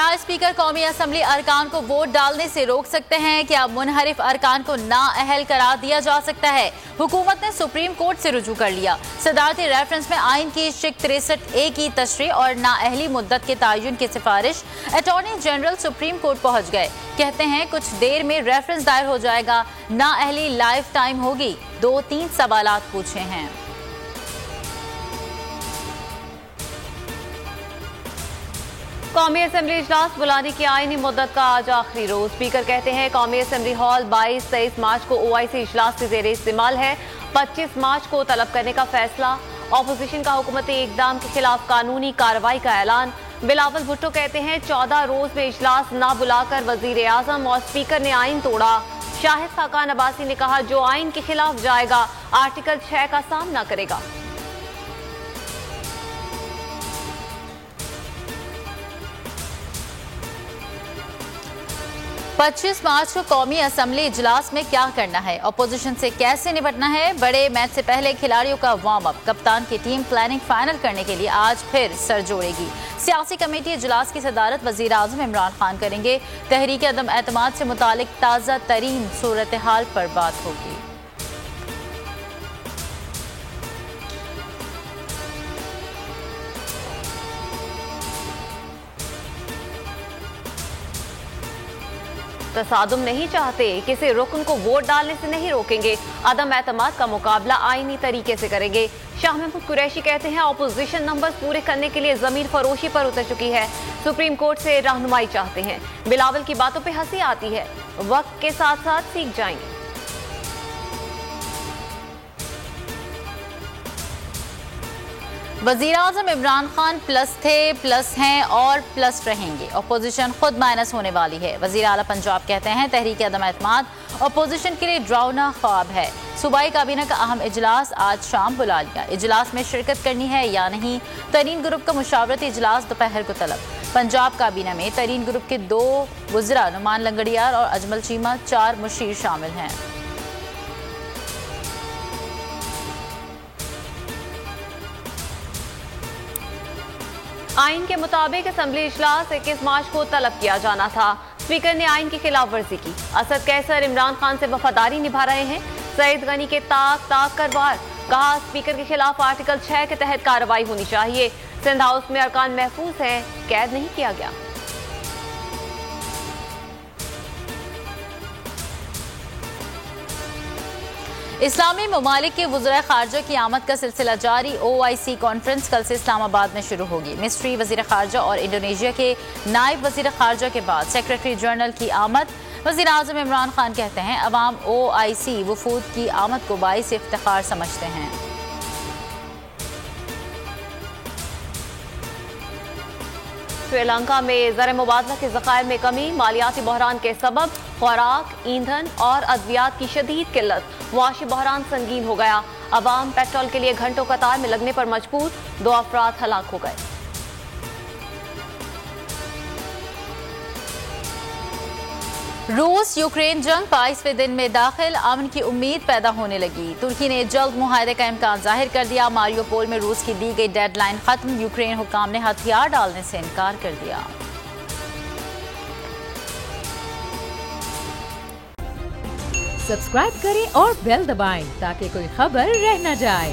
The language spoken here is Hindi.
क्या स्पीकर कौमी असम्बली अरकान को वोट डालने से रोक सकते हैं? क्या मुनहरिफ अरकान को नाअहल करार दिया जा सकता है? हुकूमत ने सुप्रीम कोर्ट से रुजू कर लिया। सदारती रेफरेंस में आइन की शिक 63A की तशरीह और नाअहली मुद्दत के तयन की सिफारिश। अटॉर्नी जनरल सुप्रीम कोर्ट पहुंच गए। कहते हैं कुछ देर में रेफरेंस दायर हो जाएगा। नाअहली लाइफ टाइम होगी। 2-3 सवालात पूछे हैं। कौमी असम्बली इजलास बुलाने की आईनी मुद्दत का आज आखिरी रोज। स्पीकर कहते हैं कौमी असम्बली हॉल 22-23 मार्च को OIC इजलास के जेर इस्तेमाल है। 25 मार्च को तलब करने का फैसला। ऑपोजिशन का हुकूमती इकदाम के खिलाफ कानूनी कार्रवाई का ऐलान। बिलावल भुट्टो कहते हैं 14 रोज में इजलास ना बुलाकर वजीर आजम और स्पीकर ने आइन तोड़ा। शाहिद खाकान अब्बासी ने कहा जो आइन के खिलाफ जाएगा आर्टिकल 6 का सामना करेगा। 25 मार्च को कौमी असम्बली इजलास में क्या करना है, अपोजिशन से कैसे निपटना है? बड़े मैच से पहले खिलाड़ियों का वार्म अप। कप्तान की टीम प्लानिंग फाइनल करने के लिए आज फिर सर जोड़ेगी। सियासी कमेटी इजलास की सदारत वजीर आजम इमरान खान करेंगे। तहरीक अदम एतमाद से मुतालिक ताज़ा तरीन सूरत हाल पर बात होगी। तसादुम नहीं चाहते, किसी रुकन को वोट डालने से नहीं रोकेंगे। अदम एतमाद का मुकाबला आईनी तरीके से करेंगे। शाह महमूद कुरैशी कहते हैं ऑपोजिशन नंबर्स पूरे करने के लिए जमीन फरोशी पर उतर चुकी है। सुप्रीम कोर्ट से रहनुमाई चाहते हैं। बिलावल की बातों पे हंसी आती है, वक्त के साथ साथ सीख जाएंगे। वजीर आजम इमरान खान प्लस थे, प्लस हैं और प्लस रहेंगे। अपोजिशन खुद माइनस होने वाली है। वजीर आला पंजाब कहते हैं तहरीक अदम एतमाद अपोजिशन के लिए ड्राउना ख्वाब है। सूबाई काबीना का अहम इजलास आज शाम बुला लिया। इजलास में शिरकत करनी है या नहीं? तरीन ग्रुप का मुशावरती इजलास दोपहर को तलब। पंजाब काबीना में तरीन ग्रुप के 2 वज़रा नुमान लंगड़ियार और अजमल चीमा, 4 मुशीर शामिल हैं। आइन के मुताबिक असम्बली इजलास 21 मार्च को तलब किया जाना था। स्पीकर ने आइन की खिलाफ वर्जी की। असद कैसर इमरान खान से वफादारी निभा रहे हैं। सईद गनी के ताक कर वार। कहा स्पीकर के खिलाफ आर्टिकल 6 के तहत कार्रवाई होनी चाहिए। सिंध हाउस में अरकान महफूज हैं, कैद नहीं किया गया। इस्लामी ममालिक के वज़ीर ख़ारजा की आमद का सिलसिला जारी। OIC कॉन्फ्रेंस कल से इस्लामाबाद में शुरू होगी। मिस्री वज़ीर ख़ारजा और इंडोनेशिया के नायब वज़ीर ख़ारजा के बाद सेक्रेटरी जनरल की आमद। वज़ीर आज़म इमरान खान कहते हैं अवाम OIC वफूद की आमद को बाइस इफ्तिखार समझते हैं। श्रीलंका में ज़र मुबादला के ज़खायर में कमी। मालियाती बहरान के सबब खुराक, ईंधन और अद्वियात की शदीद किल्लत। मुआशी बहरान संगीन हो गया। अवाम पेट्रोल के लिए घंटों कतार में लगने पर मजबूर। 2 अफराद हलाक हो गए। रूस यूक्रेन जंग 22वें दिन में दाखिल। अमन की उम्मीद पैदा होने लगी। तुर्की ने जल्द मुआहदे का इम्कान जाहिर कर दिया। मारियोपोल में रूस की दी गई डेडलाइन खत्म। यूक्रेन हुक्काम ने हथियार डालने से इनकार कर दिया। सब्सक्राइब करें और बेल दबाएं ताकि कोई खबर रह न जाए।